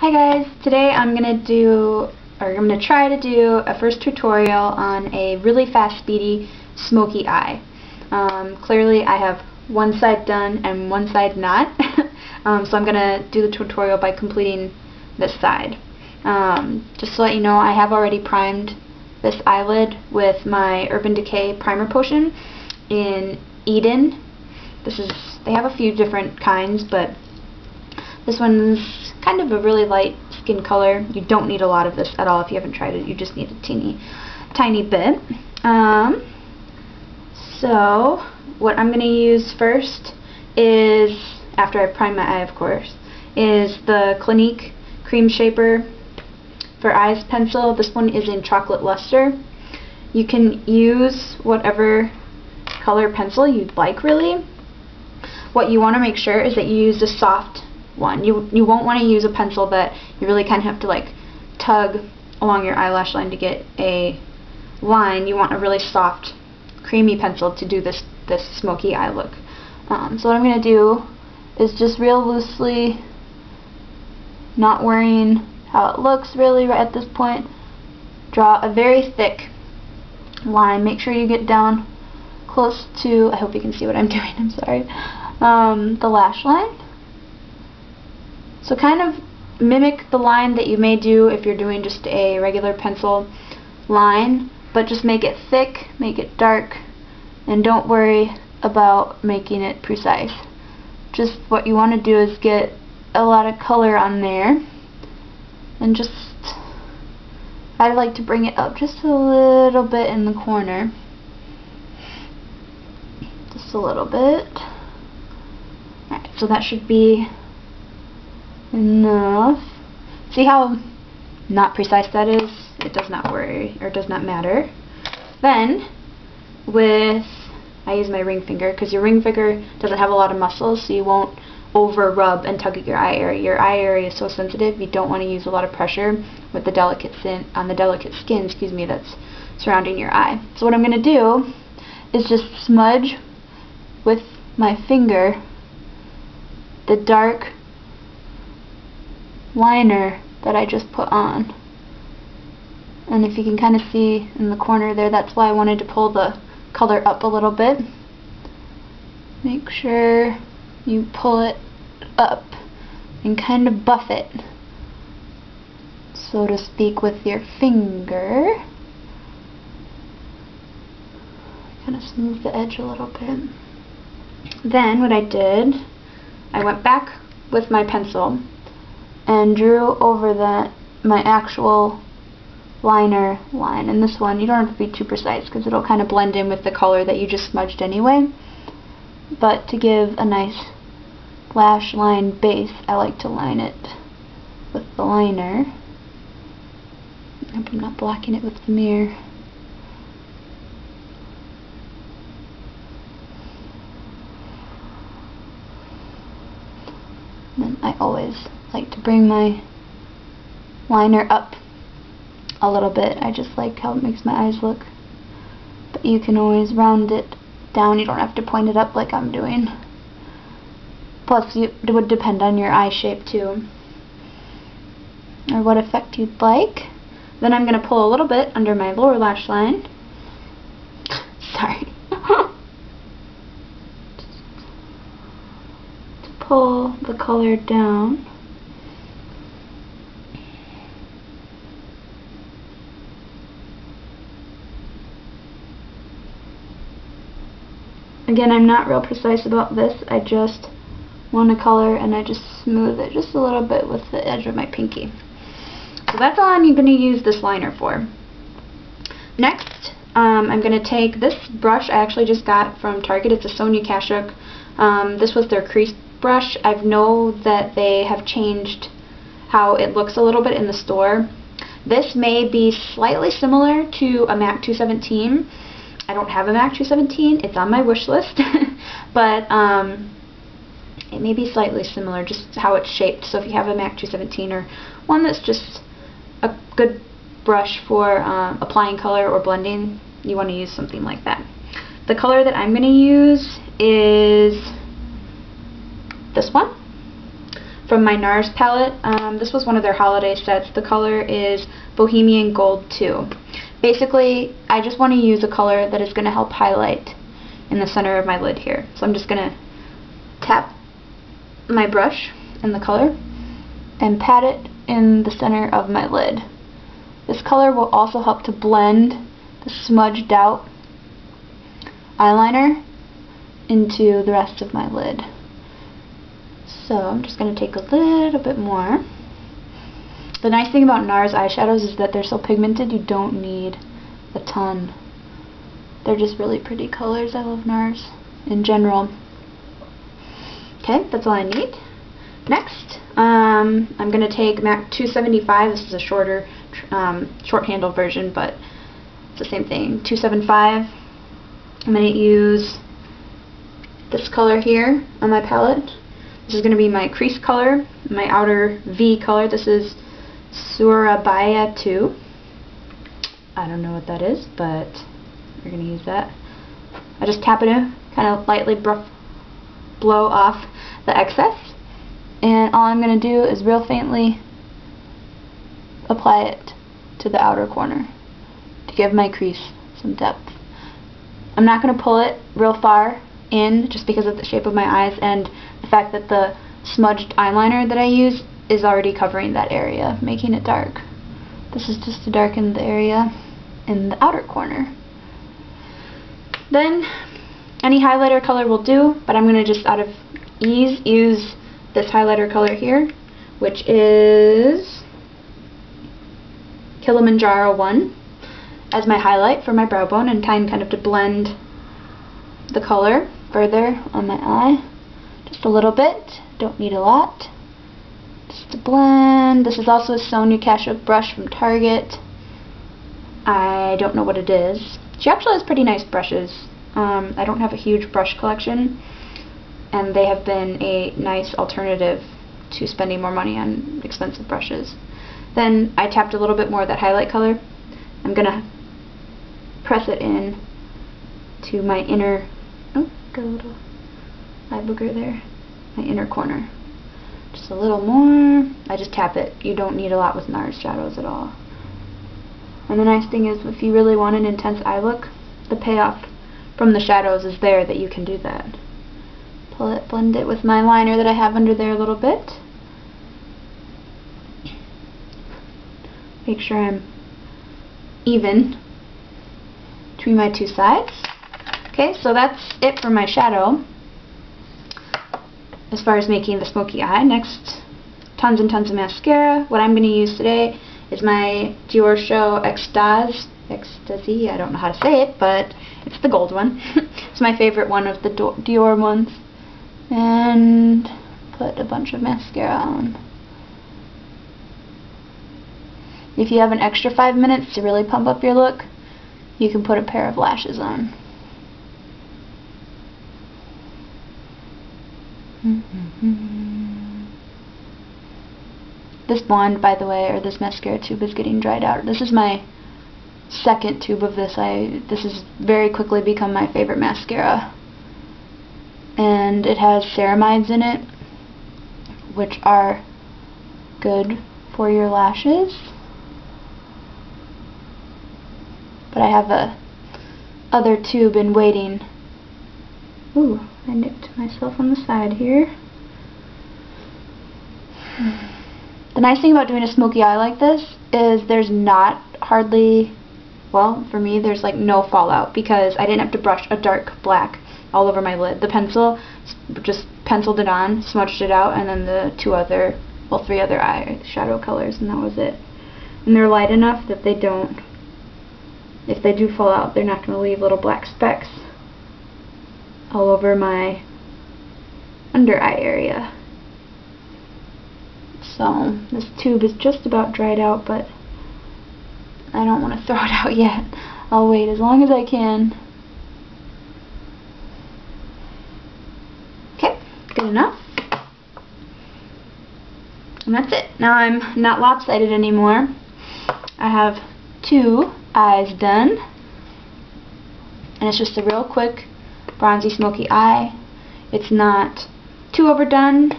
Hi guys, today I'm gonna try to do a first tutorial on a really fast, speedy, smoky eye. Clearly I have one side done and one side not, so I'm gonna do the tutorial by completing this side. Just to let you know, I have already primed this eyelid with my Urban Decay primer potion in Eden. They have a few different kinds, but this one's kind of a really light skin color. You don't need a lot of this at all if you haven't tried it. You just need a tiny bit. So what I'm going to use first is, after I prime my eye of course, is the Clinique Cream Shaper for Eyes pencil. This one is in Chocolate Lustre. You can use whatever color pencil you'd like, really. What you want to make sure is that you use a soft one. You won't want to use a pencil that you really kind of have to like tug along your eyelash line to get a line. You want a really soft, creamy pencil to do this smoky eye look. So what I'm going to do is just real loosely, not worrying how it looks really right at this point, draw a very thick line. Make sure you get down close to, I hope you can see what I'm doing, I'm sorry, the lash line. So kind of mimic the line that you may do if you're doing just a regular pencil line, but just make it thick, make it dark, and don't worry about making it precise. Just what you want to do is get a lot of color on there, and just, I like to bring it up just a little bit in the corner. Just a little bit. Alright, so that should be enough. See how not precise that is? It does not worry, or does not matter. Then, I use my ring finger, because your ring finger doesn't have a lot of muscles, so you won't over rub and tug at your eye area. Your eye area is so sensitive, you don't want to use a lot of pressure with the delicate skin, that's surrounding your eye. So what I'm going to do is just smudge with my finger the dark liner that I just put on. And if you can kind of see in the corner there, that's why I wanted to pull the color up a little bit. Make sure you pull it up and kind of buff it, so to speak, with your finger. Kind of smooth the edge a little bit. Then what I did, I went back with my pencil and drew over that my actual liner line. And this one, you don't have to be too precise because it'll kind of blend in with the color that you just smudged anyway. But to give a nice lash line base, I like to line it with the liner. I hope I'm not blocking it with the mirror. Then I always like to bring my liner up a little bit. I just like how it makes my eyes look. But you can always round it down. You don't have to point it up like I'm doing. Plus, it would depend on your eye shape too, or what effect you'd like. Then I'm going to pull a little bit under my lower lash line. Sorry. To pull the color down. Again, I'm not real precise about this. I just want a color, and I just smooth it just a little bit with the edge of my pinky. So that's all I'm going to use this liner for. Next, I'm going to take this brush I actually just got from Target. It's a Sonia Kashuk. This was their crease brush. I know that they have changed how it looks a little bit in the store. This may be slightly similar to a MAC 217. I don't have a MAC 217. It's on my wish list. But it may be slightly similar, just how it's shaped. So if you have a MAC 217 or one that's just a good brush for applying color or blending, you want to use something like that. The color that I'm going to use is this one. from my Nars palette. This was one of their holiday sets. The color is Bohemian Gold 2. Basically, I just want to use a color that is going to help highlight in the center of my lid here. So I'm just going to tap my brush in the color and pat it in the center of my lid. This color will also help to blend the smudged out eyeliner into the rest of my lid. So I'm just going to take a little bit more. The nice thing about Nars eyeshadows is that they're so pigmented you don't need a ton. They're just really pretty colors. I love Nars in general. Okay, that's all I need. Next, I'm going to take MAC 275. This is a shorter, short handle version, but it's the same thing. 275. I'm going to use this color here on my palette. This is going to be my crease color, my outer V color. This is Surabaya 2. I don't know what that is, but we're going to use that. I just tap it in, kind of lightly blow off the excess. And all I'm going to do is real faintly apply it to the outer corner to give my crease some depth. I'm not going to pull it real far in just because of the shape of my eyes and the fact that the smudged eyeliner that I use is already covering that area, making it dark. This is just to darken the area in the outer corner. Then any highlighter color will do, but I'm going to just out of ease use this highlighter color here, which is Kilimanjaro 1, as my highlight for my brow bone and kind of to blend the color further on my eye. Just a little bit, don't need a lot. Just to blend. This is also a Sonia Kashuk brush from Target. I don't know what it is. She actually has pretty nice brushes. I don't have a huge brush collection, and they have been a nice alternative to spending more money on expensive brushes. Then I tapped a little bit more of that highlight color. I'm going to press it in to my inner, oh, got a little eye booger there, my inner corner. Just a little more. I just tap it. You don't need a lot with Nars shadows at all. And the nice thing is, if you really want an intense eye look, the payoff from the shadows is there that you can do that. Pull it, blend it with my liner that I have under there a little bit. Make sure I'm even between my two sides. Okay, so that's it for my shadow as far as making the smoky eye. Next, tons and tons of mascara. What I'm going to use today is my Dior Extase. I don't know how to say it, but it's the gold one. It's my favorite one of the Dior ones. And put a bunch of mascara on. If you have an extra 5 minutes to really pump up your look, you can put a pair of lashes on. This wand, by the way, or this mascara tube is getting dried out. This is my second tube of this. This has very quickly become my favorite mascara. And it has ceramides in it, which are good for your lashes. But I have a other tube in waiting. Ooh, I nipped myself on the side here. The nice thing about doing a smoky eye like this is there's not hardly, well, for me there's like no fallout because I didn't have to brush a dark black all over my lid. The pencil just penciled it on, smudged it out, and then the three other eye shadow colors, and that was it. And they're light enough that they don't, if they do fall out, they're not going to leave little black specks all over my under eye area. So this tube is just about dried out, but I don't want to throw it out yet. I'll wait as long as I can. Okay, good enough. And that's it. Now I'm not lopsided anymore. I have two eyes done. And it's just a real quick bronzy smoky eye. It's not too overdone.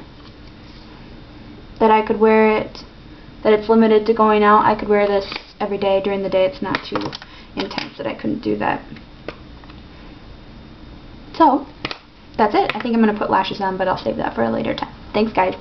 that I could wear it, that it's limited to going out. I could wear this every day during the day. It's not too intense that I couldn't do that. So, that's it. I think I'm going to put lashes on, but I'll save that for a later time. Thanks, guys.